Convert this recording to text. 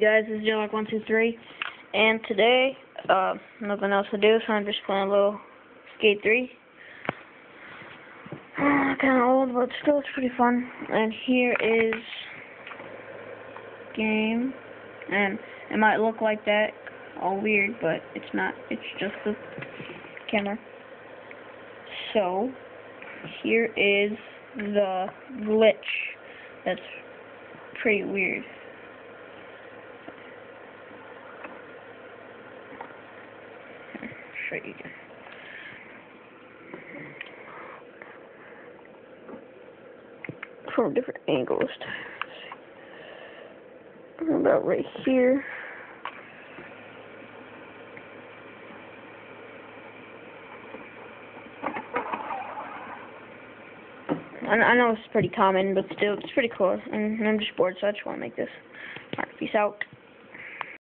Guys, this is J-Lock123, and today, nothing else to do, so I'm just playing a little Skate 3. Kinda old, but still it's pretty fun. And here is game, and it might look like that, all weird, but it's not, it's just the camera. So, here is the glitch that's pretty weird. Show you again. From different angles. About right here. I know it's pretty common, but still, it's pretty cool. And I'm just bored, so I just want to make this. Alright, peace out.